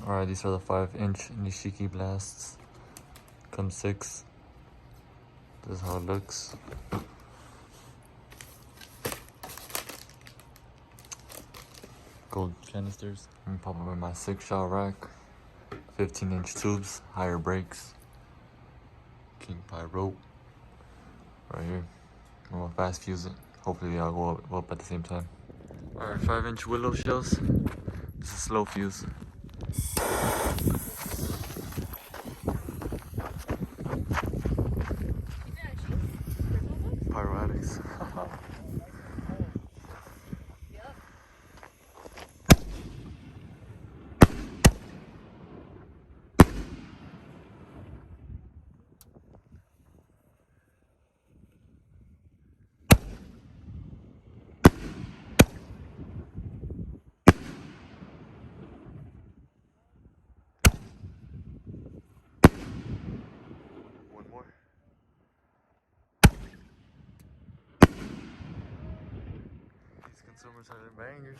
Alright, these are the 5-inch Nishiki blasts. Come 6. This is how it looks. Gold canisters. I'm gonna pop them in my 6-shot rack. 15-inch tubes, higher brakes. King pie rope. Right here. I'm gonna fast fuse it. Hopefully they all go up at the same time. Alright, 5-inch willow shells. This is slow fuse. Pyro addicts. One more. These consumers are the bangers.